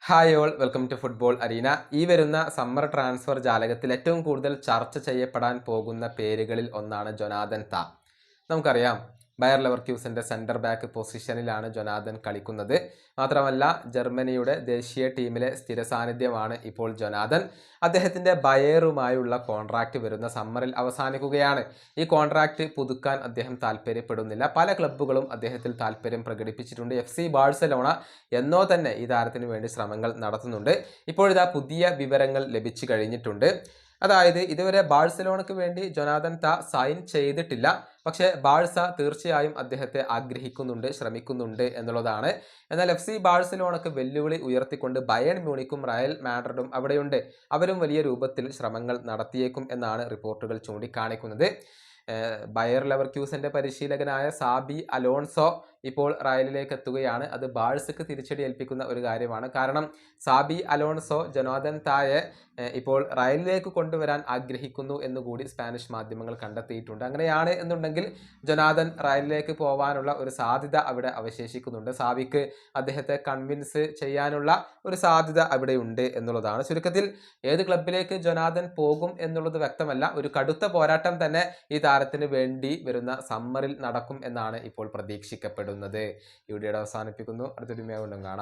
Hi all, welcome to football arena. ഈ വരുന്ന summer transfer ജാലകത്തിൽ ഏറ്റവും കൂടുതൽ ചർച്ച ചെയ്യപ്പെടാൻ പോകുന്ന പേരുകളിൽ ഒന്നാണ് ജൊനാഥൻ താ. നമുക്കറിയാം, ബയർ ലെവർക്യൂസന്റെ സെന്റർ ബാക്ക് പൊസിഷനിലാണ് ജൊനാഥൻ കളിക്കുന്നത്. മാത്രമല്ല, ജർമ്മനിയുടെ ദേശീയ ടീമിലെ സ്ഥിര സാന്നിധ്യമാണ് ഇപ്പോൾ ജൊനാഥൻ. അദ്ദേഹത്തിന്റെ ബയേറുമായുള്ള കോൺട്രാക്റ്റ് വരുന്ന സമ്മറിൽ അവസാനിക്കുകയാണ്. ഈ കോൺട്രാക്റ്റ് പുതുക്കാൻ അദ്ദേഹം താല്പര്യപ്പെടുന്നില്ല. പല ക്ലബ്ബുകളും അദ്ദേഹത്തിൽ താല്പര്യം പ്രകടിപ്പിച്ചിട്ടുണ്ട്. FC ബാഴ്സലോണ എന്നോ തന്നെ ഈ താരത്തിന് വേണ്ടി ശ്രമങ്ങൾ നടത്തുന്നുണ്ട്. ഇപ്പോഴിതാ പുതിയ വിവരങ്ങൾ ലഭിച്ചു കഴിഞ്ഞിട്ടുണ്ട്. അതായത്, ഇതുവരെ ബാഴ്സലോണയ്ക്ക് വേണ്ടി ജൊനാഥൻ താ സൈൻ ചെയ്തിട്ടില്ല. പക്ഷേ ബാഴ്സ തീർച്ചയായും അദ്ദേഹത്തെ ആഗ്രഹിക്കുന്നുണ്ട്, ശ്രമിക്കുന്നുണ്ട് എന്നുള്ളതാണ്. എന്നാൽ FC ബാഴ്സലോണയ്ക്ക് വെല്ലുവിളി ഉയർത്തിക്കൊണ്ട് ബയേൺ മ്യൂണിക്കും റയൽ മാഡ്രിഡും അവിടെയുണ്ട്. അവരും വലിയ രൂപത്തിൽ ശ്രമങ്ങൾ നടത്തിയേക്കും എന്നാണ് റിപ്പോർട്ടുകൾ ചൂണ്ടിക്കാണിക്കുന്നത്. ബയർ ലെവർക്യൂസന്റെ പരിശീലകനായ സാബി അലോൺസോ ഇപ്പോൾ റയലിലേക്ക് എത്തുകയാണ്. അത് ബാഴ്സക്ക് തിരിച്ചടി ഏൽപ്പിക്കുന്ന ഒരു കാര്യമാണ്. കാരണം സാബി അലോൺസോ ജൊനാഥൻ തായെ ഇപ്പോൾ റയലിലേക്ക് കൊണ്ടുവരാൻ ആഗ്രഹിക്കുന്നു എന്നുകൂടി സ്പാനിഷ് മാധ്യമങ്ങൾ കണ്ടെത്തിയിട്ടുണ്ട്. അങ്ങനെയാണ് എന്നുണ്ടെങ്കിൽ ജൊനാഥൻ റയലിലേക്ക് പോകാനുള്ള ഒരു സാധ്യത അവിടെ അവശേഷിക്കുന്നുണ്ട്. സാബിക്ക് അദ്ദേഹത്തെ കൺവിൻസ് ചെയ്യാനുള്ള ഒരു സാധ്യത അവിടെയുണ്ട് എന്നുള്ളതാണ്. ചുരുക്കത്തിൽ ഏത് ക്ലബിലേക്ക് ജൊനാഥൻ പോകും എന്നുള്ളത് വ്യക്തമല്ല. ഒരു കടുത്ത പോരാട്ടം തന്നെ ഈ താരത്തിന് വേണ്ടി വരുന്ന സമ്മറിൽ നടക്കും എന്നാണ് ഇപ്പോൾ പ്രതീക്ഷിക്കപ്പെടുന്നത്. ഈ വീഡിയോയുടെ അവസാനിപ്പിക്കുന്നു. അടുത്തൊരു വീഡിയോ വീണ്ടും കാണാം.